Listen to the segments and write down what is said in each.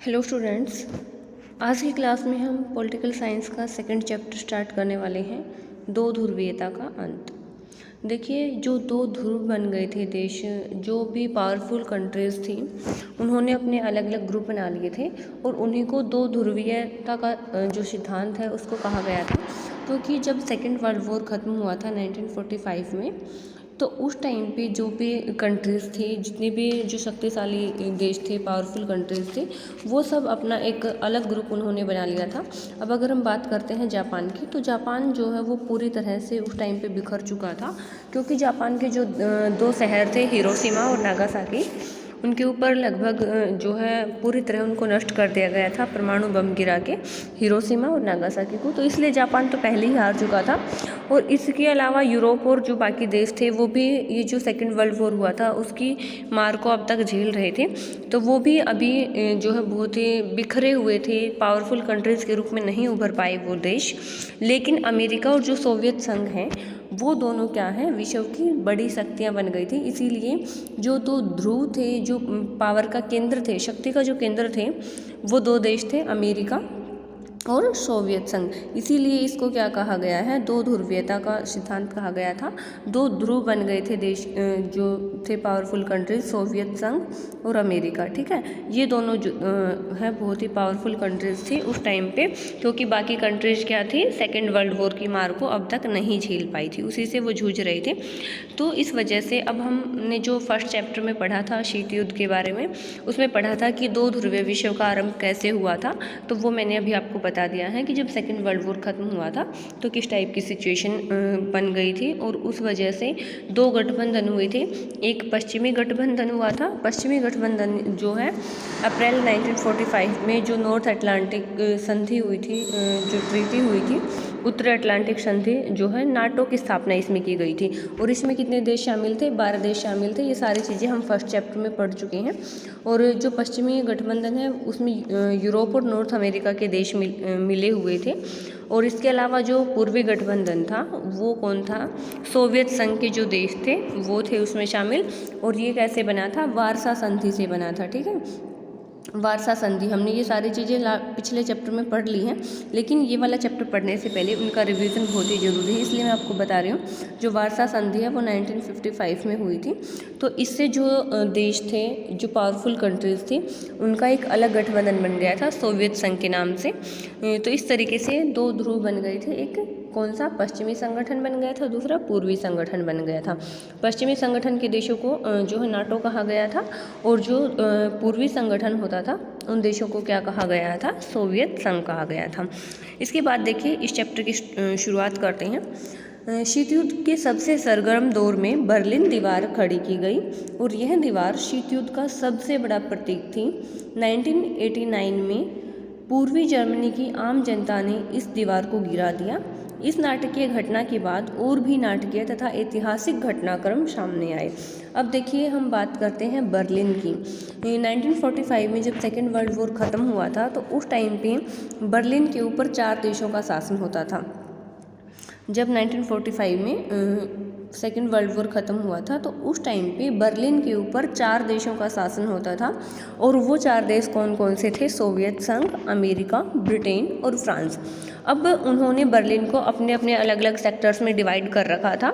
Hello students, आज की class में हम पॉलिटिकल साइंस का सेकंड चैप्टर स्टार्ट करने वाले हैं, दो ध्रुवीयता का अंत। देखिए, जो दो ध्रुव बन गए थे देश, जो भी पावरफुल कंट्रीज थी, उन्होंने अपने अलग अलग ग्रुप बना लिए थे और उन्हीं को दो ध्रुवीयता का जो सिद्धांत है उसको कहा गया था। क्योंकि जब सेकेंड वर्ल्ड वॉर ख़त्म हुआ था 1945 में, तो उस टाइम पे जो भी कंट्रीज़ थी, जितने भी जो शक्तिशाली देश थे, पावरफुल कंट्रीज़ थे, वो सब अपना एक अलग ग्रुप उन्होंने बना लिया था। अब अगर हम बात करते हैं जापान की, तो जापान जो है वो पूरी तरह से उस टाइम पे बिखर चुका था। क्योंकि जापान के जो दो शहर थे, हिरोशिमा और नागासाकी, उनके ऊपर लगभग जो है पूरी तरह उनको नष्ट कर दिया गया था परमाणु बम गिरा के, हिरोशिमा और नागासाकी को। तो इसलिए जापान तो पहले ही हार चुका था। और इसके अलावा यूरोप और जो बाकी देश थे, वो भी ये जो सेकेंड वर्ल्ड वॉर हुआ था उसकी मार को अब तक झेल रहे थे। तो वो भी अभी जो है बहुत ही बिखरे हुए थे, पावरफुल कंट्रीज़ के रूप में नहीं उभर पाए वो देश। लेकिन अमेरिका और जो सोवियत संघ हैं, वो दोनों क्या हैं, विश्व की बड़ी शक्तियां बन गई थी। इसीलिए जो दो ध्रुव थे, जो पावर का केंद्र थे, शक्ति का जो केंद्र थे, वो दो देश थे, अमेरिका और सोवियत संघ। इसीलिए इसको क्या कहा गया है, दो ध्रुवीयता का सिद्धांत कहा गया था। दो ध्रुव बन गए थे देश जो थे पावरफुल कंट्रीज, सोवियत संघ और अमेरिका। ठीक है, ये दोनों जो है बहुत ही पावरफुल कंट्रीज थी उस टाइम पे। क्योंकि बाकी कंट्रीज क्या थी, सेकेंड वर्ल्ड वॉर की मार को अब तक नहीं झेल पाई थी, उसी से वो जूझ रहे थे। तो इस वजह से अब हमने जो फर्स्ट चैप्टर में पढ़ा था शीत युद्ध के बारे में, उसमें पढ़ा था कि दो ध्रुवीय विश्व का आरंभ कैसे हुआ था। तो वो मैंने अभी आपको बता दिया है कि जब सेकेंड वर्ल्ड वॉर ख़त्म हुआ था तो किस टाइप की सिचुएशन बन गई थी, और उस वजह से दो गठबंधन हुए थे। एक पश्चिमी गठबंधन हुआ था। पश्चिमी गठबंधन जो है अप्रैल 1945 में जो नॉर्थ अटलांटिक संधि हुई थी, जो ट्रीटी हुई थी, उत्तर अटलांटिक संधि जो है, नाटो की स्थापना इसमें की गई थी। और इसमें कितने देश शामिल थे, 12 देश शामिल थे। ये सारी चीज़ें हम फर्स्ट चैप्टर में पढ़ चुके हैं। और जो पश्चिमी गठबंधन है उसमें यूरोप और नॉर्थ अमेरिका के देश मिले हुए थे। और इसके अलावा जो पूर्वी गठबंधन था वो कौन था, सोवियत संघ के जो देश थे वो थे उसमें शामिल। और ये कैसे बना था, वारसा संधि से बना था। ठीक है, वारसा संधि, हमने ये सारी चीज़ें पिछले चैप्टर में पढ़ ली हैं, लेकिन ये वाला चैप्टर पढ़ने से पहले उनका रिवीजन बहुत ही ज़रूरी है, इसलिए मैं आपको बता रही हूँ। जो वारसा संधि है वो 1955 में हुई थी। तो इससे जो देश थे, जो पावरफुल कंट्रीज़ थी, उनका एक अलग गठबंधन बन गया था सोवियत संघ के नाम से। तो इस तरीके से दो ध्रुव बन गए थे, एक कौन सा, पश्चिमी संगठन बन गया था, दूसरा पूर्वी संगठन बन गया था। पश्चिमी संगठन के देशों को जो है नाटो कहा गया था, और जो पूर्वी संगठन होता था उन देशों को क्या कहा गया था, सोवियत संघ कहा गया था। इसके बाद देखिए इस चैप्टर की शुरुआत करते हैं। शीत युद्ध के सबसे सरगर्म दौर में बर्लिन दीवार खड़ी की गई, और यह दीवार शीत युद्ध का सबसे बड़ा प्रतीक थी। 1989 में पूर्वी जर्मनी की आम जनता ने इस दीवार को गिरा दिया। इस नाटकीय घटना के बाद और भी नाटकीय तथा ऐतिहासिक घटनाक्रम सामने आए। अब देखिए हम बात करते हैं बर्लिन की। 1945 में जब सेकेंड वर्ल्ड वॉर ख़त्म हुआ था तो उस टाइम पे बर्लिन के ऊपर 4 देशों का शासन होता था। जब 1945 में सेकेंड वर्ल्ड वॉर ख़त्म हुआ था तो उस टाइम पे बर्लिन के ऊपर 4 देशों का शासन होता था। और वो 4 देश कौन कौन से थे, सोवियत संघ, अमेरिका, ब्रिटेन और फ्रांस। अब उन्होंने बर्लिन को अपने अपने अलग अलग सेक्टर्स में डिवाइड कर रखा था,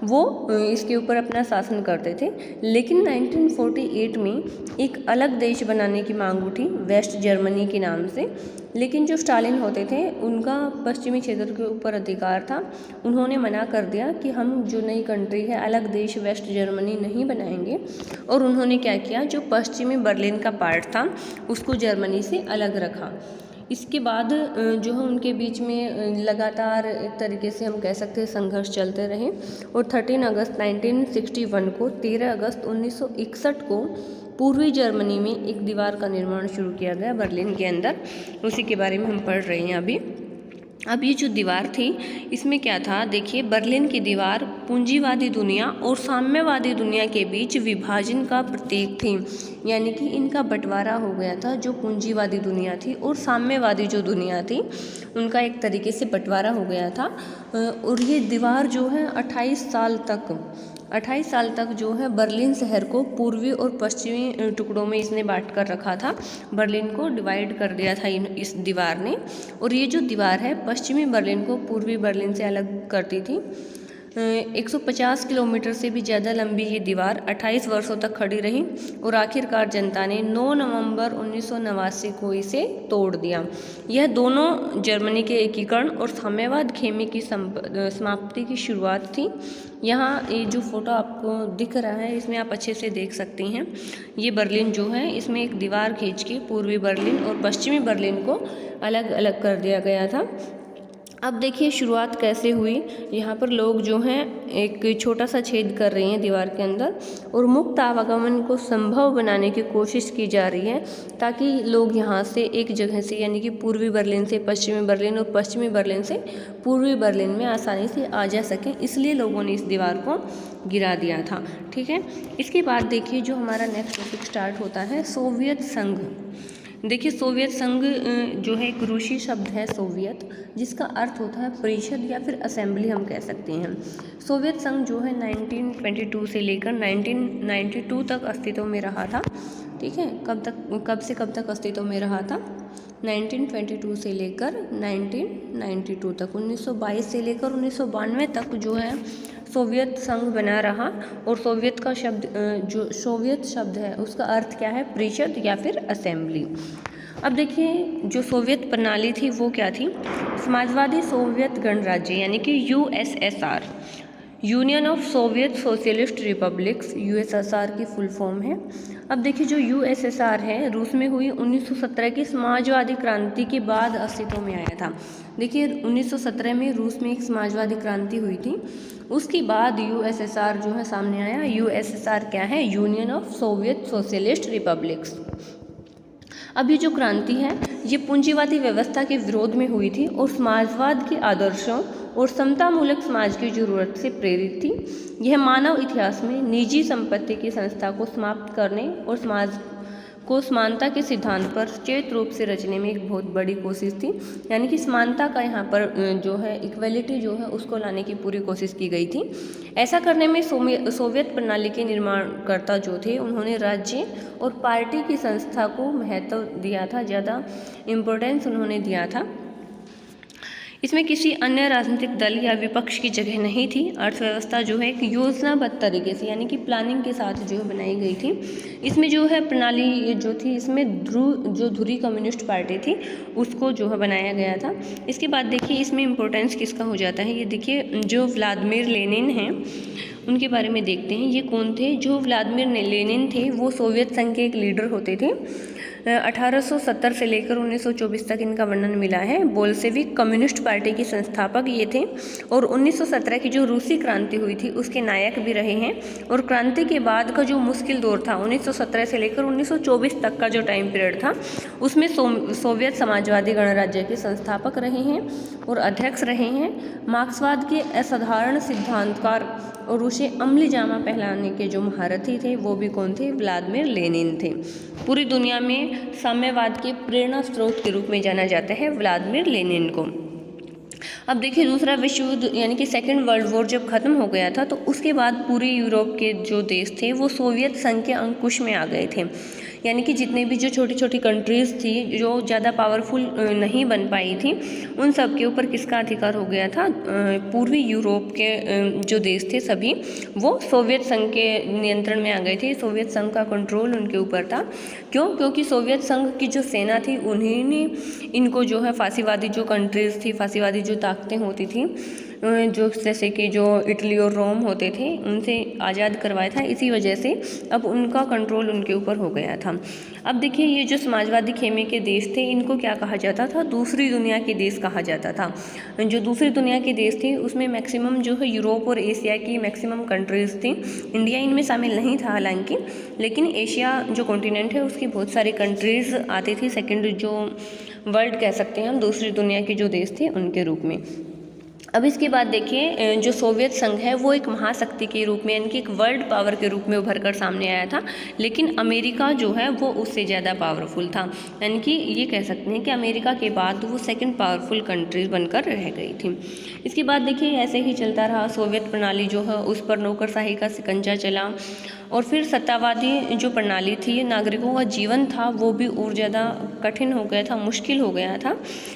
वो इसके ऊपर अपना शासन करते थे। लेकिन 1948 में एक अलग देश बनाने की मांग उठी, वेस्ट जर्मनी के नाम से। लेकिन जो स्टालिन होते थे उनका पश्चिमी क्षेत्र के ऊपर अधिकार था। उन्होंने मना कर दिया कि हम जो नई कंट्री है, अलग देश वेस्ट जर्मनी नहीं बनाएंगे। और उन्होंने क्या किया, जो पश्चिमी बर्लिन का पार्ट था उसको जर्मनी से अलग रखा। इसके बाद जो है उनके बीच में लगातार एक तरीके से हम कह सकते हैं संघर्ष चलते रहे। और 13 अगस्त 1961 को 13 अगस्त 1961 को पूर्वी जर्मनी में एक दीवार का निर्माण शुरू किया गया बर्लिन के अंदर। उसी के बारे में हम पढ़ रहे हैं अभी। अब ये जो दीवार थी इसमें क्या था, देखिए बर्लिन की दीवार पूंजीवादी दुनिया और साम्यवादी दुनिया के बीच विभाजन का प्रतीक थी। यानी कि इनका बंटवारा हो गया था, जो पूंजीवादी दुनिया थी और साम्यवादी जो दुनिया थी उनका एक तरीके से बंटवारा हो गया था। और ये दीवार जो है 28 साल तक 28 साल तक जो है बर्लिन शहर को पूर्वी और पश्चिमी टुकड़ों में इसने बांट कर रखा था। बर्लिन को डिवाइड कर दिया था इस दीवार ने। और ये जो दीवार है पश्चिमी बर्लिन को पूर्वी बर्लिन से अलग करती थी। 150 किलोमीटर से भी ज़्यादा लंबी ये दीवार 28 वर्षों तक खड़ी रही और आखिरकार जनता ने 9 नवंबर 1989 को इसे तोड़ दिया। यह दोनों जर्मनी के एकीकरण और साम्यवाद खेमे की समाप्ति की शुरुआत थी। यहाँ ये जो फोटो आपको दिख रहा है इसमें आप अच्छे से देख सकती हैं। ये बर्लिन जो है इसमें एक दीवार खींच के पूर्वी बर्लिन और पश्चिमी बर्लिन को अलग अलग कर दिया गया था। अब देखिए शुरुआत कैसे हुई। यहाँ पर लोग जो हैं एक छोटा सा छेद कर रहे हैं दीवार के अंदर और मुक्त आवागमन को संभव बनाने की कोशिश की जा रही है ताकि लोग यहाँ से एक जगह से यानी कि पूर्वी बर्लिन से पश्चिमी बर्लिन और पश्चिमी बर्लिन से पूर्वी बर्लिन में आसानी से आ जा सकें, इसलिए लोगों ने इस दीवार को गिरा दिया था। ठीक है, इसके बाद देखिए जो हमारा नेक्स्ट टॉपिक स्टार्ट होता है सोवियत संघ। देखिए सोवियत संघ जो है एक रूसी शब्द है सोवियत, जिसका अर्थ होता है परिषद या फिर असेंबली हम कह सकते हैं। सोवियत संघ जो है 1922 से लेकर 1992 तक अस्तित्व में रहा था। ठीक है, कब से कब तक अस्तित्व में रहा था? 1922 से लेकर 1992 तक, 1922 से लेकर 1992 तक जो है सोवियत संघ बना रहा। और सोवियत का शब्द जो सोवियत शब्द है उसका अर्थ क्या है? परिषद या फिर असेंबली। अब देखिए जो सोवियत प्रणाली थी वो क्या थी? समाजवादी सोवियत गणराज्य यानी कि USSR, union of Soviet socialist republics, USSR की फुल फॉर्म है। अब देखिए जो USSR है रूस में हुई 1917 की समाजवादी क्रांति के बाद अस्तित्व में आया था। देखिए 1917 में रूस में एक समाजवादी क्रांति हुई थी, उसके बाद USSR जो है सामने आया। USSR क्या है? Union of Soviet socialist republics. अब ये जो क्रांति है ये पूंजीवादी व्यवस्था के विरोध में हुई थी और समाजवाद के आदर्शों और समतामूलक समाज की जरूरत से प्रेरित थी। यह मानव इतिहास में निजी संपत्ति की संस्था को समाप्त करने और समाज को समानता के सिद्धांत पर सचेत रूप से रचने में एक बहुत बड़ी कोशिश थी। यानी कि समानता का यहाँ पर जो है इक्वलिटी जो है उसको लाने की पूरी कोशिश की गई थी। ऐसा करने में सोवियत प्रणाली के निर्माणकर्ता जो थे उन्होंने राज्य और पार्टी की संस्था को महत्व दिया था, ज़्यादा इम्पोर्टेंस उन्होंने दिया था। इसमें किसी अन्य राजनीतिक दल या विपक्ष की जगह नहीं थी। अर्थव्यवस्था जो है एक योजनाबद्ध तरीके से यानी कि प्लानिंग के साथ जो है बनाई गई थी। इसमें जो है प्रणाली जो थी इसमें धुरी कम्युनिस्ट पार्टी थी उसको जो है बनाया गया था। इसके बाद देखिए इसमें इम्पोर्टेंस किसका हो जाता है, ये देखिए जो व्लादिमीर लेनिन हैं उनके बारे में देखते हैं। ये कौन थे? जो व्लादिमीर लेनिन थे वो सोवियत संघ के एक लीडर होते थे। 1870 से लेकर 1924 तक इनका वर्णन मिला है। बोल्शेविक कम्युनिस्ट पार्टी के संस्थापक ये थे और 1917 की जो रूसी क्रांति हुई थी उसके नायक भी रहे हैं। और क्रांति के बाद का जो मुश्किल दौर था 1917 से लेकर 1924 तक का जो टाइम पीरियड था उसमें सोवियत समाजवादी गणराज्य के संस्थापक रहे हैं और अध्यक्ष रहे हैं। मार्क्सवाद के असाधारण सिद्धांतकार और उसे अमली जामा पहनाने के जो महारथी थे वो भी कौन थे? व्लादिमीर लेनिन थे। पूरी दुनिया में साम्यवाद के प्रेरणा स्रोत के रूप में जाना जाता है व्लादिमीर लेनिन को। अब देखिए दूसरा विश्व युद्ध यानी कि सेकेंड वर्ल्ड वॉर जब खत्म हो गया था तो उसके बाद पूरे यूरोप के जो देश थे वो सोवियत संघ के अंकुश में आ गए थे। यानी कि जितने भी जो छोटी छोटी कंट्रीज़ थी जो ज़्यादा पावरफुल नहीं बन पाई थी उन सब के ऊपर किसका अधिकार हो गया था? पूर्वी यूरोप के जो देश थे सभी वो सोवियत संघ के नियंत्रण में आ गए थे। सोवियत संघ का कंट्रोल उनके ऊपर था। क्यों? क्योंकि सोवियत संघ की जो सेना थी उन्हीं ने इनको जो है फांसीवादी जो कंट्रीज़ थी, फांसीवादी जो ताकतें होती थी जो जैसे कि जो इटली और रोम होते थे उनसे आज़ाद करवाया था। इसी वजह से अब उनका कंट्रोल उनके ऊपर हो गया था। अब देखिए ये जो समाजवादी खेमे के देश थे इनको क्या कहा जाता था? दूसरी दुनिया के देश कहा जाता था। जो दूसरी दुनिया के देश थे उसमें मैक्सिमम जो है यूरोप और एशिया की मैक्सिमम कंट्रीज़ थी। इंडिया इनमें शामिल नहीं था हालांकि, लेकिन एशिया जो कॉन्टिनेंट है उसकी बहुत सारी कंट्रीज़ आती थी। सेकेंड जो वर्ल्ड कह सकते हैं हम, दूसरी दुनिया के जो देश थे उनके रूप में। अब इसके बाद देखिए जो सोवियत संघ है वो एक महाशक्ति के रूप में यानी कि एक वर्ल्ड पावर के रूप में उभर कर सामने आया था, लेकिन अमेरिका जो है वो उससे ज़्यादा पावरफुल था। यानी कि ये कह सकते हैं कि अमेरिका के बाद वो सेकंड पावरफुल कंट्री बनकर रह गई थी। इसके बाद देखिए ऐसे ही चलता रहा, सोवियत प्रणाली जो है उस पर नौकरशाही का शिकंजा चला और फिर सत्तावादी जो प्रणाली थी, नागरिकों का जीवन था वो भी और ज़्यादा कठिन हो गया था, मुश्किल हो गया था।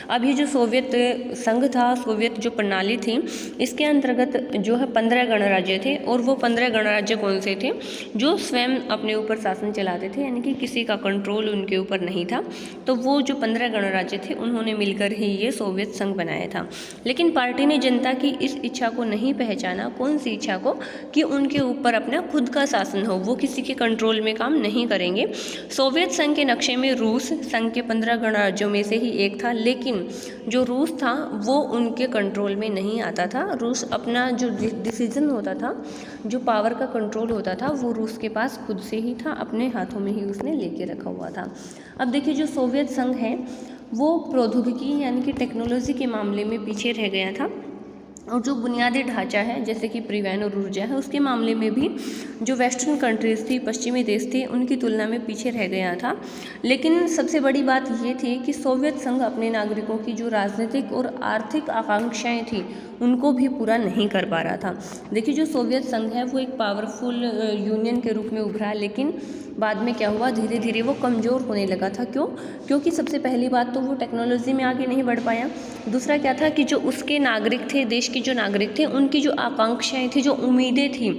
अब ये जो सोवियत संघ था, सोवियत जो प्रणाली थी, इसके अंतर्गत जो है 15 गणराज्य थे और वो 15 गणराज्य कौन से थे, जो स्वयं अपने ऊपर शासन चलाते थे, यानी कि किसी का कंट्रोल उनके ऊपर नहीं था। तो वो जो 15 गणराज्य थे उन्होंने मिलकर ही ये सोवियत संघ बनाया था। लेकिन पार्टी ने जनता की इस इच्छा को नहीं पहचाना। कौन सी इच्छा को? कि उनके ऊपर अपना खुद का शासन हो, वो किसी के कंट्रोल में काम नहीं करेंगे। सोवियत संघ के नक्शे में रूस संघ के 15 गणराज्यों में से ही एक था, लेकिन जो रूस था वो उनके कंट्रोल में नहीं आता था। रूस अपना जो डिसीजन होता था, जो पावर का कंट्रोल होता था, वो रूस के पास खुद से ही था, अपने हाथों में ही उसने लेके रखा हुआ था। अब देखिए जो सोवियत संघ है वो प्रौद्योगिकी यानी कि टेक्नोलॉजी के मामले में पीछे रह गया था, और जो बुनियादी ढांचा है जैसे कि परिवहन और ऊर्जा है उसके मामले में भी जो वेस्टर्न कंट्रीज़ थी, पश्चिमी देश थे, उनकी तुलना में पीछे रह गया था। लेकिन सबसे बड़ी बात ये थी कि सोवियत संघ अपने नागरिकों की जो राजनीतिक और आर्थिक आकांक्षाएं थी उनको भी पूरा नहीं कर पा रहा था। देखिए जो सोवियत संघ है वो एक पावरफुल यूनियन के रूप में उभरा, लेकिन बाद में क्या हुआ, धीरे धीरे वो कमज़ोर होने लगा था। क्यों? क्योंकि सबसे पहली बात तो वो टेक्नोलॉजी में आगे नहीं बढ़ पाया। दूसरा क्या था कि जो उसके नागरिक थे, देश के जो नागरिक थे, उनकी जो आकांक्षाएं थी, जो उम्मीदें थी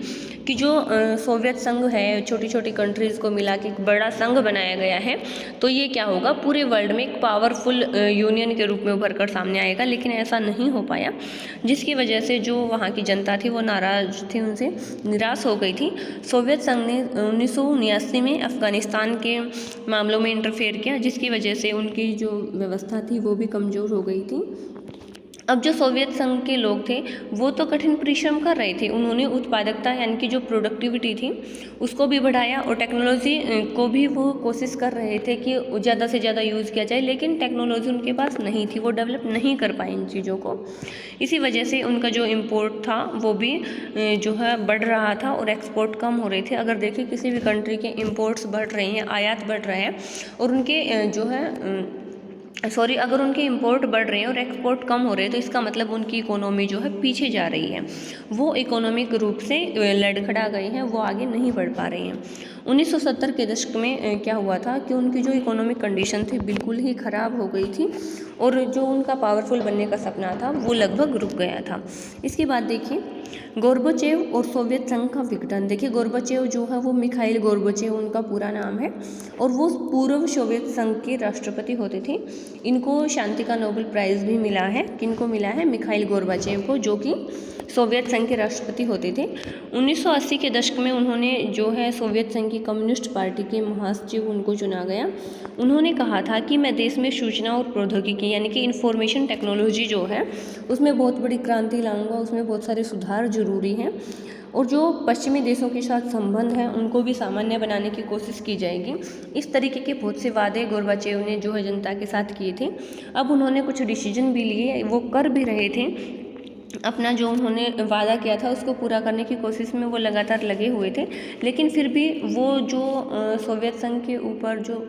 कि जो सोवियत संघ है, छोटी छोटी कंट्रीज़ को मिला के एक बड़ा संघ बनाया गया है, तो ये क्या होगा, पूरे वर्ल्ड में एक पावरफुल यूनियन के रूप में उभर कर सामने आएगा। लेकिन ऐसा नहीं हो पाया, जिसकी वजह से जो वहाँ की जनता थी वो नाराज़ थी, उनसे निराश हो गई थी। सोवियत संघ ने 1979 में अफ़गानिस्तान के मामलों में इंटरफेयर किया, जिसकी वजह से उनकी जो व्यवस्था थी वो भी कमज़ोर हो गई थी। अब जो सोवियत संघ के लोग थे वो तो कठिन परिश्रम कर रहे थे, उन्होंने उत्पादकता यानी कि जो प्रोडक्टिविटी थी उसको भी बढ़ाया और टेक्नोलॉजी को भी वो कोशिश कर रहे थे कि ज़्यादा से ज़्यादा यूज़ किया जाए, लेकिन टेक्नोलॉजी उनके पास नहीं थी, वो डेवलप नहीं कर पाए इन चीज़ों को। इसी वजह से उनका जो इम्पोर्ट था वो भी जो है बढ़ रहा था और एक्सपोर्ट कम हो रहे थे। अगर देखिए किसी भी कंट्री के इम्पोर्ट्स बढ़ रहे हैं, आयात बढ़ रहे हैं, और उनके जो है अगर उनके इंपोर्ट बढ़ रहे हैं और एक्सपोर्ट कम हो रहे हैं, तो इसका मतलब उनकी इकोनॉमी जो है पीछे जा रही है, वो इकोनॉमिक रूप से लड़खड़ा गए हैं, वो आगे नहीं बढ़ पा रहे हैं। 1970 के दशक में क्या हुआ था कि उनकी जो इकोनॉमिक कंडीशन थी बिल्कुल ही ख़राब हो गई थी, और जो उनका पावरफुल बनने का सपना था वो लगभग रुक गया था। इसके बाद देखिए गोर्बाचेव और सोवियत संघ का विघटन। देखिए गोर्बाचेव जो है वो मिखाइल गोर्बाचेव उनका पूरा नाम है, और वो पूर्व सोवियत संघ के राष्ट्रपति होते थे। इनको शांति का नोबेल प्राइज़ भी मिला है। किनको मिला है? मिखाइल गोर्बाचेव को, जो कि सोवियत संघ के राष्ट्रपति होते थे। 1980 के दशक में उन्होंने जो है सोवियत संघ की कम्युनिस्ट पार्टी के महासचिव उनको चुना गया। उन्होंने कहा था कि मैं देश में सूचना और प्रौद्योगिकी यानी कि इंफॉर्मेशन टेक्नोलॉजी जो है उसमें बहुत बड़ी क्रांति लाऊंगा, उसमें बहुत सारे सुधार जरूरी हैं, और जो पश्चिमी देशों के साथ संबंध हैं उनको भी सामान्य बनाने की कोशिश की जाएगी। इस तरीके के बहुत से वादे गोर्बाचेव ने जो है जनता के साथ किए थे। अब उन्होंने कुछ डिसीजन भी लिए, वो कर भी रहे थे। अपना जो उन्होंने वादा किया था उसको पूरा करने की कोशिश में वो लगातार लगे हुए थे, लेकिन फिर भी वो जो सोवियत संघ के ऊपर जो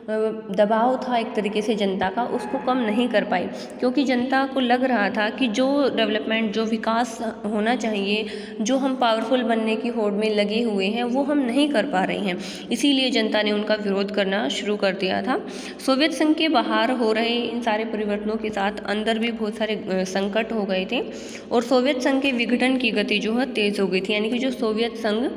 दबाव था एक तरीके से जनता का, उसको कम नहीं कर पाई, क्योंकि जनता को लग रहा था कि जो डेवलपमेंट, जो विकास होना चाहिए, जो हम पावरफुल बनने की होड़ में लगे हुए हैं, वो हम नहीं कर पा रहे हैं। इसीलिए जनता ने उनका विरोध करना शुरू कर दिया था। सोवियत संघ के बाहर हो रहे इन सारे परिवर्तनों के साथ अंदर भी बहुत सारे संकट हो गए थे, और सोवियत संघ के विघटन की गति जो है तेज़ हो गई थी। यानी कि जो सोवियत संघ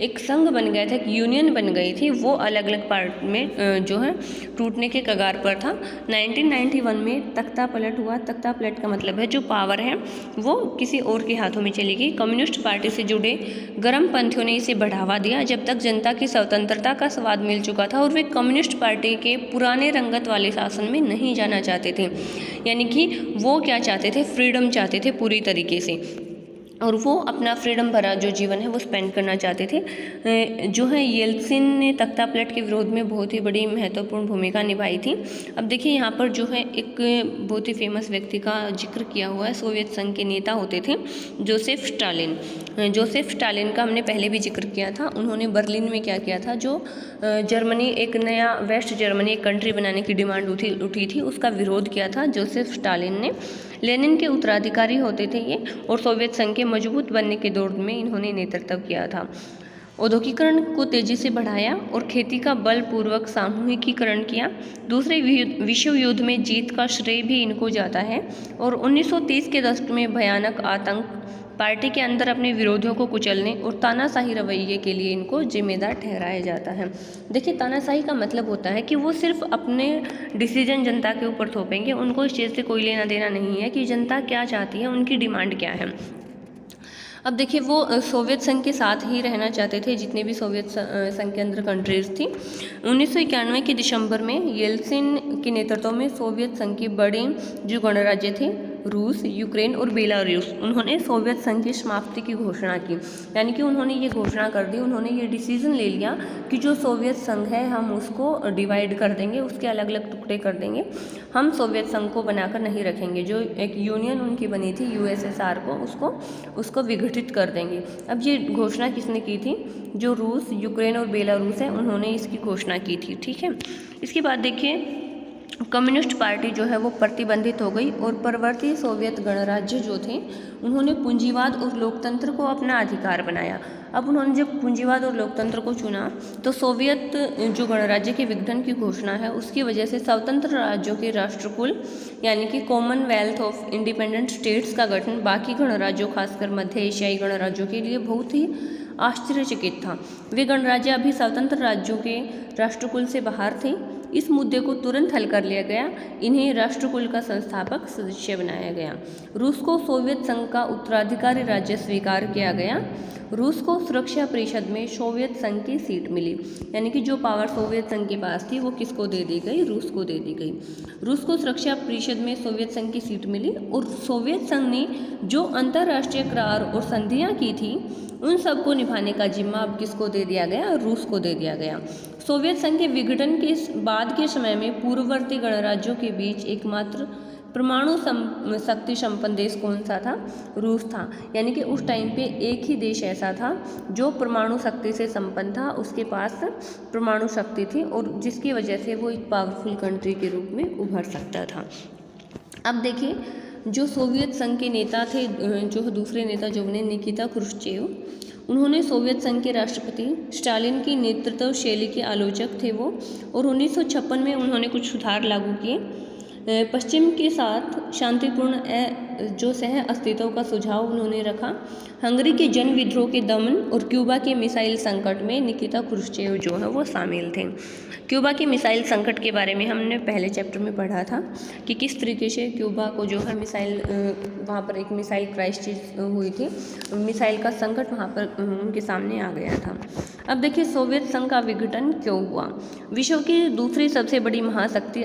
एक संघ बन गया था, एक यूनियन बन गई थी, वो अलग अलग पार्ट में जो है टूटने के कगार पर था। 1991 में तख्ता पलट हुआ। तख्ता पलट का मतलब है जो पावर है वो किसी और के हाथों में चली गई। कम्युनिस्ट पार्टी से जुड़े गर्मपंथियों ने इसे बढ़ावा दिया, जब तक जनता की स्वतंत्रता का स्वाद मिल चुका था और वे कम्युनिस्ट पार्टी के पुराने रंगत वाले शासन में नहीं जाना चाहते थे। यानी कि वो क्या चाहते थे? फ्रीडम चाहते थे पूरी तरीके से। और वो अपना फ्रीडम भरा जो जीवन है वो स्पेंड करना चाहते थे। जो है येल्त्सिन ने तख्ता पलट के विरोध में बहुत ही बड़ी महत्वपूर्ण भूमिका निभाई थी। अब देखिए यहाँ पर जो है एक बहुत ही फेमस व्यक्ति का जिक्र किया हुआ है, सोवियत संघ के नेता होते थे जोसेफ स्टालिन। जोसेफ स्टालिन का हमने पहले भी जिक्र किया था। उन्होंने बर्लिन में क्या किया था, जो जर्मनी एक नया वेस्ट जर्मनी एक कंट्री बनाने की डिमांड उठी थी, उसका विरोध किया था जोसेफ स्टालिन ने। लेनिन के उत्तराधिकारी होते थे ये, और सोवियत संघ के मजबूत बनने के दौर में इन्होंने नेतृत्व किया था। औद्योगिकरण को तेजी से बढ़ाया और खेती का बलपूर्वक सामूहिकीकरण किया। दूसरे विश्व युद्ध में जीत का श्रेय भी इनको जाता है। और 1930 के दशक में भयानक आतंक, पार्टी के अंदर अपने विरोधियों को कुचलने और तानाशाही रवैये के लिए इनको जिम्मेदार ठहराया जाता है। देखिए, तानाशाही का मतलब होता है कि वो सिर्फ अपने डिसीजन जनता के ऊपर थोपेंगे, उनको इस चीज़ से कोई लेना देना नहीं है कि जनता क्या चाहती है, उनकी डिमांड क्या है। अब देखिए, वो सोवियत संघ के साथ ही रहना चाहते थे, जितने भी सोवियत संघ के अंदर कंट्रीज थी। 1991 के दिसंबर में येल्त्सिन के नेतृत्व में सोवियत संघ के बड़े जो गणराज्य थे, रूस, यूक्रेन और बेलारूस, उन्होंने सोवियत संघ की समाप्ति की घोषणा की। यानी कि उन्होंने ये घोषणा कर दी, उन्होंने ये डिसीजन ले लिया कि जो सोवियत संघ है हम उसको डिवाइड कर देंगे, उसके अलग अलग टुकड़े कर देंगे, हम सोवियत संघ को बनाकर नहीं रखेंगे। जो एक यूनियन उनकी बनी थी यूएसएसआर को, उसको विघटित कर देंगे। अब ये घोषणा किसने की थी? जो रूस, यूक्रेन और बेलारूस है, उन्होंने इसकी घोषणा की थी। ठीक है, इसके बाद देखिए, कम्युनिस्ट पार्टी जो है वो प्रतिबंधित हो गई और परवर्ती सोवियत गणराज्य जो थे, उन्होंने पूंजीवाद और लोकतंत्र को अपना अधिकार बनाया। अब उन्होंने जब पूंजीवाद और लोकतंत्र को चुना, तो सोवियत जो गणराज्य के विघटन की घोषणा है, उसकी वजह से स्वतंत्र राज्यों के राष्ट्रकुल यानी कि कॉमनवेल्थ ऑफ इंडिपेंडेंट स्टेट्स का गठन बाकी गणराज्यों, खासकर मध्य एशियाई गणराज्यों के लिए बहुत ही आश्चर्यचकित था। वे गणराज्य अभी स्वतंत्र राज्यों के राष्ट्रकुल से बाहर थे। इस मुद्दे को तुरंत हल कर लिया गया, इन्हें राष्ट्रकुल का संस्थापक सदस्य बनाया गया। रूस को सोवियत संघ का उत्तराधिकारी राज्य स्वीकार किया गया। रूस को सुरक्षा परिषद में सोवियत संघ की सीट मिली, यानी कि जो पावर सोवियत संघ के पास थी वो किसको दे दी गई? रूस को दे दी गई। रूस को सुरक्षा परिषद में सोवियत संघ की सीट मिली और सोवियत संघ ने जो अंतर्राष्ट्रीय करार और संधियां की थी, उन सबको निभाने का जिम्मा अब किसको दे दिया गया? रूस को दे दिया गया। सोवियत संघ के विघटन के बाद के समय में पूर्ववर्ती गणराज्यों के बीच एकमात्र परमाणु शक्ति संपन्न देश कौन सा था? रूस था। यानी कि उस टाइम पे एक ही देश ऐसा था जो परमाणु शक्ति से संपन्न था, उसके पास परमाणु शक्ति थी और जिसकी वजह से वो एक पावरफुल कंट्री के रूप में उभर सकता था। अब देखिए, जो सोवियत संघ के नेता थे, जो दूसरे नेता जो बने निकिता क्रुश्चेव, उन्होंने सोवियत संघ के राष्ट्रपति स्टालिन की नेतृत्व शैली के आलोचक थे वो, और 1956 में उन्होंने कुछ सुधार लागू किए। पश्चिम के साथ शांतिपूर्ण जो सह अस्तित्व का सुझाव उन्होंने रखा। हंगरी के जन विद्रोह के दमन और क्यूबा के मिसाइल संकट में निकिता क्रुश्चेव जो है वो शामिल थे। क्यूबा के मिसाइल संकट के बारे में हमने पहले चैप्टर में पढ़ा था कि किस तरीके से क्यूबा को जो है मिसाइल, वहाँ पर एक मिसाइल क्राइसिस हुई थी, मिसाइल का संकट वहाँ पर उनके सामने आ गया था। अब देखिए, सोवियत संघ का विघटन क्यों हुआ? विश्व की दूसरी सबसे बड़ी महाशक्ति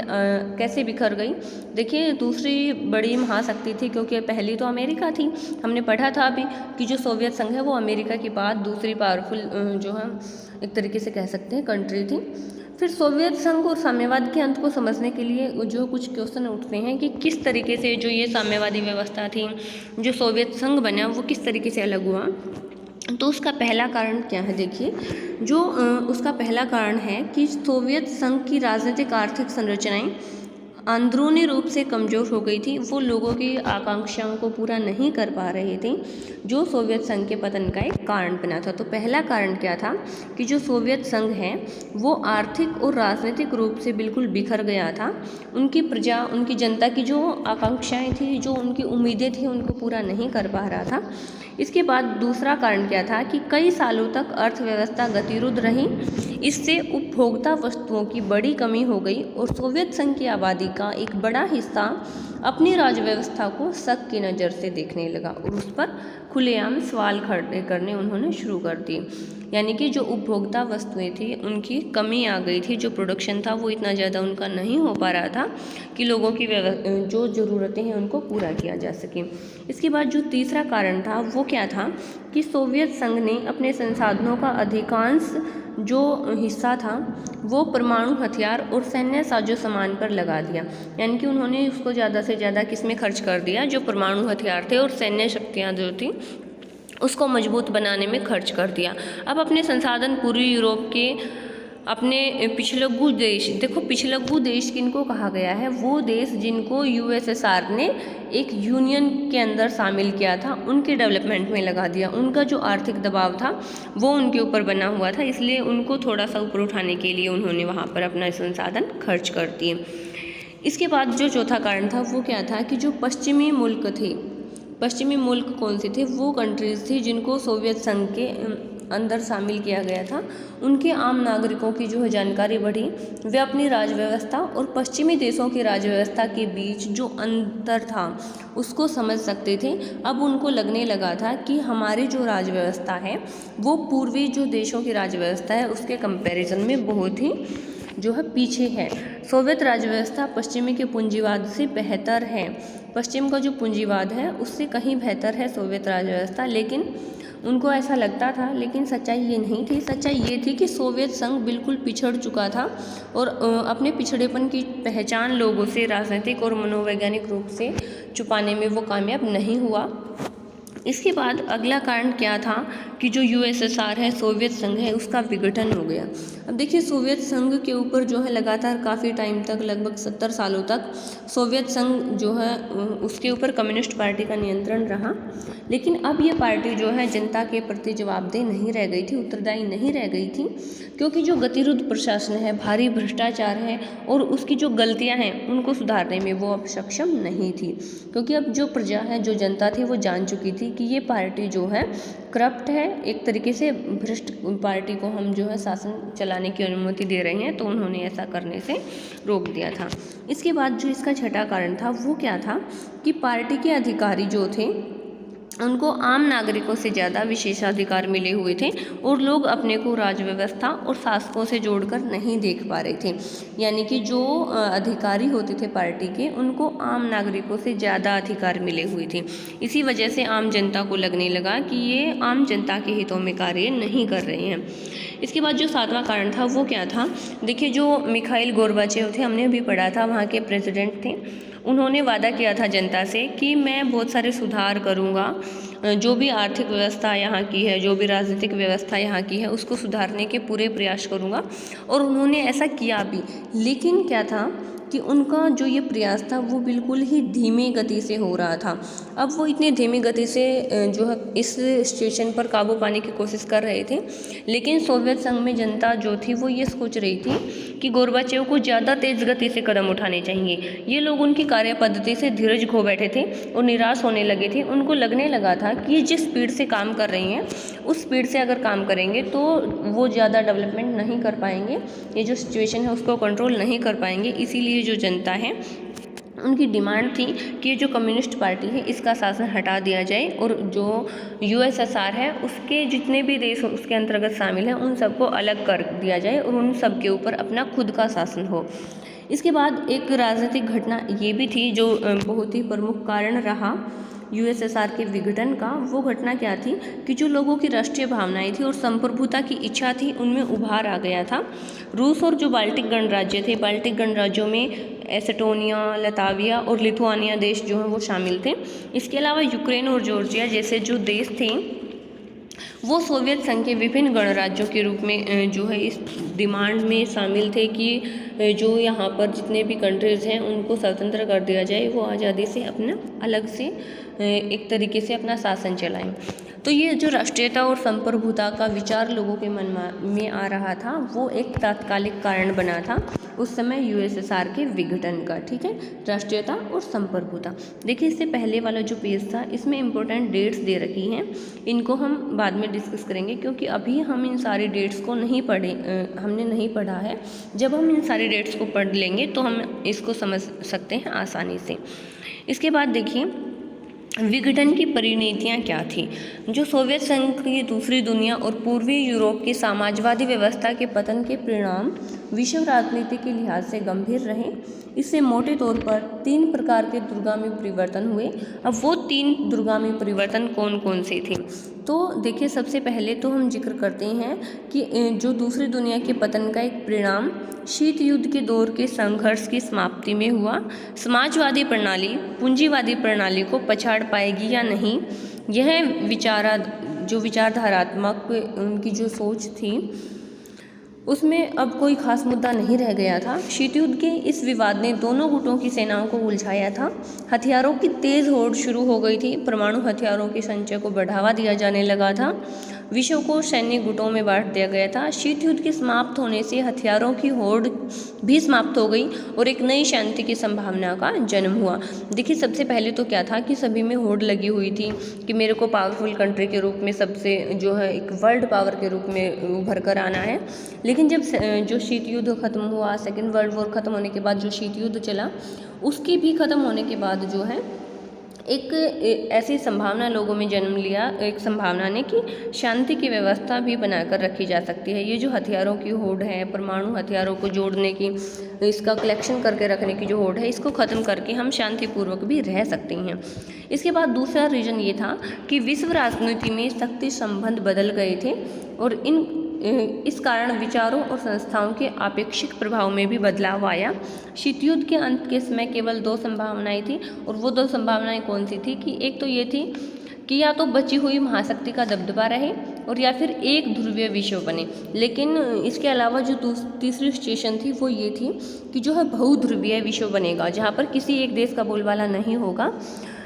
कैसे बिखर गई? देखिए, दूसरी बड़ी महाशक्ति थी क्योंकि पहली तो अमेरिका थी। हमने पढ़ा था अभी कि जो सोवियत संघ है वो अमेरिका के बाद दूसरी पावरफुल जो है एक तरीके से कह सकते हैं कंट्री थी। फिर सोवियत संघ और साम्यवाद के अंत को समझने के लिए जो कुछ क्वेश्चन उठते हैं कि किस तरीके से जो ये साम्यवादी व्यवस्था थी, जो सोवियत संघ बना, वो किस तरीके से अलग हुआ। तो उसका पहला कारण क्या है? देखिए, जो उसका पहला कारण है कि सोवियत संघ की राजनीतिक आर्थिक संरचनाएं अंदरूनी रूप से कमज़ोर हो गई थी। वो लोगों की आकांक्षाओं को पूरा नहीं कर पा रहे थे, जो सोवियत संघ के पतन का एक कारण बना था। तो पहला कारण क्या था कि जो सोवियत संघ है वो आर्थिक और राजनीतिक रूप से बिल्कुल बिखर गया था। उनकी प्रजा, उनकी जनता की जो आकांक्षाएं थी, जो उनकी उम्मीदें थी, उनको पूरा नहीं कर पा रहा था। इसके बाद दूसरा कारण क्या था कि कई सालों तक अर्थव्यवस्था गतिरोध रही। इससे उपभोक्ता वस्तुओं की बड़ी कमी हो गई और सोवियत संघ की आबादी का एक बड़ा हिस्सा अपनी राज व्यवस्था को शक की नज़र से देखने लगा और उस पर खुलेआम सवाल खड़े करने उन्होंने शुरू कर दिए। यानी कि जो उपभोक्ता वस्तुएं थी उनकी कमी आ गई थी, जो प्रोडक्शन था वो इतना ज़्यादा उनका नहीं हो पा रहा था कि लोगों की जो ज़रूरतें हैं उनको पूरा किया जा सके। इसके बाद जो तीसरा कारण था वो क्या था कि सोवियत संघ ने अपने संसाधनों का अधिकांश जो हिस्सा था वो परमाणु हथियार और सैन्य साजो सामान पर लगा दिया। यानी कि उन्होंने उसको ज़्यादा से ज़्यादा किस में खर्च कर दिया, जो परमाणु हथियार थे और सैन्य शक्तियाँ जो थी उसको मजबूत बनाने में खर्च कर दिया। अब अपने संसाधन पूर्वी यूरोप के अपने पिछलग्गू देश, देखो पिछलग्गू देश किनको कहा गया है, वो देश जिनको यूएसएसआर ने एक यूनियन के अंदर शामिल किया था उनके डेवलपमेंट में लगा दिया। उनका जो आर्थिक दबाव था वो उनके ऊपर बना हुआ था, इसलिए उनको थोड़ा सा ऊपर उठाने के लिए उन्होंने वहाँ पर अपना संसाधन खर्च कर दिए। इसके बाद जो चौथा कारण था वो क्या था कि जो पश्चिमी मुल्क थे, पश्चिमी मुल्क कौन से थे, वो कंट्रीज़ थी जिनको सोवियत संघ के अंदर शामिल किया गया था, उनके आम नागरिकों की जो है जानकारी बढ़ी, वे अपनी राज व्यवस्था और पश्चिमी देशों की राज व्यवस्था के बीच जो अंतर था उसको समझ सकते थे। अब उनको लगने लगा था कि हमारी जो राज व्यवस्था है वो पूर्वी जो देशों की राज व्यवस्था है उसके कंपैरिजन में बहुत ही जो है पीछे है। सोवियत राज व्यवस्था पश्चिमी के पूंजीवाद से बेहतर है, पश्चिम का जो पूंजीवाद है उससे कहीं बेहतर है सोवियत राज व्यवस्था, लेकिन उनको ऐसा लगता था, लेकिन सच्चाई ये नहीं थी। सच्चाई ये थी कि सोवियत संघ बिल्कुल पिछड़ चुका था और अपने पिछड़ेपन की पहचान लोगों से राजनीतिक और मनोवैज्ञानिक रूप से छुपाने में वो कामयाब नहीं हुआ। इसके बाद अगला कारण क्या था कि जो यूएसएसआर है, सोवियत संघ है, उसका विघटन हो गया। अब देखिए सोवियत संघ के ऊपर जो है लगातार काफ़ी टाइम तक, लगभग 70 सालों तक सोवियत संघ जो है उसके ऊपर कम्युनिस्ट पार्टी का नियंत्रण रहा। लेकिन अब ये पार्टी जो है जनता के प्रति जवाबदेह नहीं रह गई थी, उत्तरदायी नहीं रह गई थी, क्योंकि जो गतिरोध प्रशासन है, भारी भ्रष्टाचार है और उसकी जो गलतियाँ हैं उनको सुधारने में वो अब सक्षम नहीं थी। क्योंकि अब जो प्रजा है, जो जनता थी, वो जान चुकी थी कि ये पार्टी जो है करप्ट है, एक तरीके से भ्रष्ट पार्टी को हम जो है शासन चलाने की अनुमति दे रहे हैं, तो उन्होंने ऐसा करने से रोक दिया था। इसके बाद जो इसका छठा कारण था वो क्या था कि पार्टी के अधिकारी जो थे उनको आम नागरिकों से ज़्यादा विशेषाधिकार मिले हुए थे और लोग अपने को राज व्यवस्था और शासकों से जोड़कर नहीं देख पा रहे थे। यानी कि जो अधिकारी होते थे पार्टी के, उनको आम नागरिकों से ज़्यादा अधिकार मिले हुए थे। इसी वजह से आम जनता को लगने लगा कि ये आम जनता के हितों में कार्य नहीं कर रहे हैं। इसके बाद जो सातवां कारण था वो क्या था, देखिए जो मिखाइल गोर्बाचेव थे, हमने अभी पढ़ा था, वहाँ के प्रेसिडेंट थे, उन्होंने वादा किया था जनता से कि मैं बहुत सारे सुधार करूँगा, जो भी आर्थिक व्यवस्था यहाँ की है, जो भी राजनीतिक व्यवस्था यहाँ की है, उसको सुधारने के पूरे प्रयास करूँगा। और उन्होंने ऐसा किया भी। लेकिन क्या था कि उनका जो ये प्रयास था वो बिल्कुल ही धीमी गति से हो रहा था। अब वो इतनी धीमी गति से जो है इस सिचुएशन पर काबू पाने की कोशिश कर रहे थे, लेकिन सोवियत संघ में जनता जो थी वो ये सोच रही थी कि गोर्बाचेव को ज़्यादा तेज़ गति से कदम उठाने चाहिए। ये लोग उनकी कार्य पद्धति से धीरज खो बैठे थे और निराश होने लगे थे। उनको लगने लगा था कि ये जिस स्पीड से काम कर रही हैं उस स्पीड से अगर काम करेंगे तो वो ज़्यादा डेवलपमेंट नहीं कर पाएंगे, ये जो सिचुएशन है उसको कंट्रोल नहीं कर पाएंगे। इसीलिए जो जनता है उनकी डिमांड थी कि ये जो कम्युनिस्ट पार्टी है इसका शासन हटा दिया जाए और जो यूएसएसआर है उसके जितने भी देश उसके अंतर्गत शामिल हैं उन सबको अलग कर दिया जाए और उन सब के ऊपर अपना खुद का शासन हो। इसके बाद एक राजनीतिक घटना ये भी थी जो बहुत ही प्रमुख कारण रहा यूएसएसआर के विघटन का। वो घटना क्या थी कि जो लोगों की राष्ट्रीय भावनाएं थी और संप्रभुता की इच्छा थी उनमें उभार आ गया था। रूस और जो बाल्टिक गणराज्य थे, बाल्टिक गणराज्यों में एस्टोनिया, लताविया और लिथुआनिया देश जो हैं वो शामिल थे। इसके अलावा यूक्रेन और जॉर्जिया जैसे जो देश थे वो सोवियत संघ के विभिन्न गणराज्यों के रूप में जो है इस डिमांड में शामिल थे कि जो यहाँ पर जितने भी कंट्रीज़ हैं उनको स्वतंत्र कर दिया जाए, वो आज़ादी से अपना अलग से एक तरीके से अपना शासन चलाएं। तो ये जो राष्ट्रीयता और संप्रभुता का विचार लोगों के मन में आ रहा था वो एक तात्कालिक कारण बना था उस समय यूएसएसआर के विघटन का, ठीक है, राष्ट्रीयता और संप्रभुता। देखिए इससे पहले वाला जो पेज था इसमें इंपॉर्टेंट डेट्स दे रखी हैं, इनको हम बाद में डिस्कस करेंगे क्योंकि अभी हम इन सारी डेट्स को हमने नहीं पढ़ा है। जब हम इन सारी डेट्स को पढ़ लेंगे तो हम इसको समझ सकते हैं आसानी से। इसके बाद देखिए विघटन की परिणतियाँ क्या थी। जो सोवियत संघ की दूसरी दुनिया और पूर्वी यूरोप की साम्राज्यवादी व्यवस्था के पतन के परिणाम विश्व राजनीति के लिहाज से गंभीर रहे। इससे मोटे तौर पर 3 प्रकार के दूरगामी परिवर्तन हुए। अब वो 3 दूरगामी परिवर्तन कौन कौन से थे, तो देखिए सबसे पहले तो हम जिक्र करते हैं कि जो दूसरी दुनिया के पतन का एक परिणाम शीत युद्ध के दौर के संघर्ष की समाप्ति में हुआ। समाजवादी प्रणाली पूंजीवादी प्रणाली को पछाड़ पाएगी या नहीं, यह विचारधारात्मक उनकी जो सोच थी उसमें अब कोई खास मुद्दा नहीं रह गया था। शीत युद्ध के इस विवाद ने दोनों गुटों की सेनाओं को उलझाया था। हथियारों की तेज होड़ शुरू हो गई थी। परमाणु हथियारों के संचय को बढ़ावा दिया जाने लगा था। विश्व को सैन्य गुटों में बांट दिया गया था। शीत युद्ध के समाप्त होने से हथियारों की होड़ भी समाप्त हो गई और एक नई शांति की संभावना का जन्म हुआ। देखिए सबसे पहले तो क्या था कि सभी में होड़ लगी हुई थी कि मेरे को पावरफुल कंट्री के रूप में सबसे जो है एक वर्ल्ड पावर के रूप में उभर कर आना है। लेकिन जब जो शीत युद्ध खत्म हुआ, सेकेंड वर्ल्ड वॉर खत्म होने के बाद जो शीत युद्ध चला, उसके भी खत्म होने के बाद जो है एक ऐसी संभावना लोगों में जन्म लिया, एक संभावना ने कि शांति की व्यवस्था भी बनाकर रखी जा सकती है। ये जो हथियारों की होड़ है, परमाणु हथियारों को जोड़ने की, इसका कलेक्शन करके रखने की जो होड़ है, इसको ख़त्म करके हम शांतिपूर्वक भी रह सकते हैं। इसके बाद दूसरा रीज़न ये था कि विश्व राजनीति में शक्ति संबंध बदल गए थे और इस कारण विचारों और संस्थाओं के आपेक्षिक प्रभाव में भी बदलाव आया। शीत युद्ध के अंत के समय केवल 2 संभावनाएं थी और वो 2 संभावनाएं कौन सी थी कि एक तो ये थी कि या तो बची हुई महाशक्ति का दबदबा रहे और या फिर एक ध्रुवीय विश्व बने। लेकिन इसके अलावा जो तीसरी सिचुएशन थी वो ये थी कि जो है बहुध्रुवीय विश्व बनेगा, जहाँ पर किसी एक देश का बोलबाला नहीं होगा।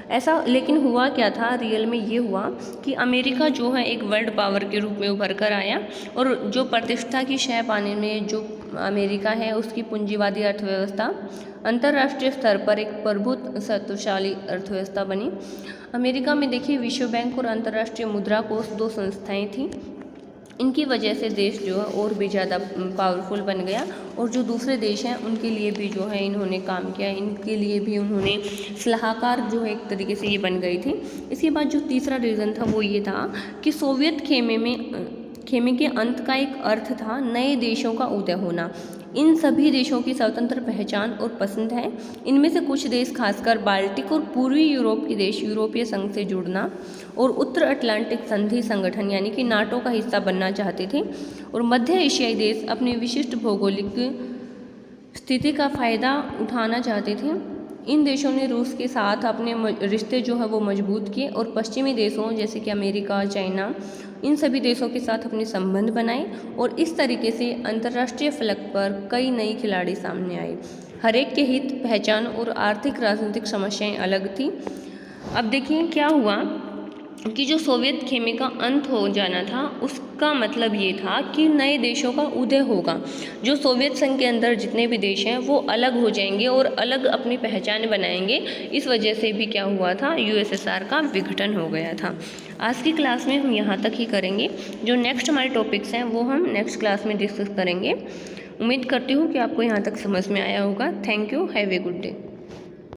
ऐसा लेकिन हुआ क्या था, रियल में ये हुआ कि अमेरिका जो है एक वर्ल्ड पावर के रूप में उभर कर आया और जो प्रतिष्ठा की शय पाने में जो अमेरिका है उसकी पूंजीवादी अर्थव्यवस्था अंतर्राष्ट्रीय स्तर पर एक प्रभुत्व शक्तिशाली अर्थव्यवस्था बनी। अमेरिका में देखिए विश्व बैंक और अंतर्राष्ट्रीय मुद्रा कोष 2 संस्थाएं थीं। इनकी वजह से देश जो है और भी ज़्यादा पावरफुल बन गया और जो दूसरे देश हैं उनके लिए भी जो है इन्होंने काम किया, इनके लिए भी उन्होंने सलाहकार जो है एक तरीके से ये बन गई थी। इसके बाद जो तीसरा रीज़न था वो ये था कि सोवियत खेमे के अंत का एक अर्थ था नए देशों का उदय होना। इन सभी देशों की स्वतंत्र पहचान और पसंद है। इनमें से कुछ देश खासकर बाल्टिक और पूर्वी यूरोप के देश यूरोपीय संघ से जुड़ना और उत्तर अटलांटिक संधि संगठन यानी कि नाटो का हिस्सा बनना चाहते थे और मध्य एशियाई देश अपनी विशिष्ट भौगोलिक स्थिति का फ़ायदा उठाना चाहते थे। इन देशों ने रूस के साथ अपने रिश्ते जो है वो मजबूत किए और पश्चिमी देशों जैसे कि अमेरिका, चाइना, इन सभी देशों के साथ अपने संबंध बनाए और इस तरीके से अंतर्राष्ट्रीय फलक पर कई नई खिलाड़ी सामने आए। हर एक के हित, पहचान और आर्थिक राजनीतिक समस्याएं अलग थी। अब देखिए क्या हुआ कि जो सोवियत खेमे का अंत हो जाना था उसका मतलब ये था कि नए देशों का उदय होगा। जो सोवियत संघ के अंदर जितने भी देश हैं वो अलग हो जाएंगे और अलग अपनी पहचान बनाएंगे। इस वजह से भी क्या हुआ था, यूएसएसआर का विघटन हो गया था। आज की क्लास में हम यहाँ तक ही करेंगे। जो नेक्स्ट हमारे टॉपिक्स हैं वो हम नेक्स्ट क्लास में डिस्कस करेंगे। उम्मीद करती हूँ कि आपको यहाँ तक समझ में आया होगा। Thank you, have a good day.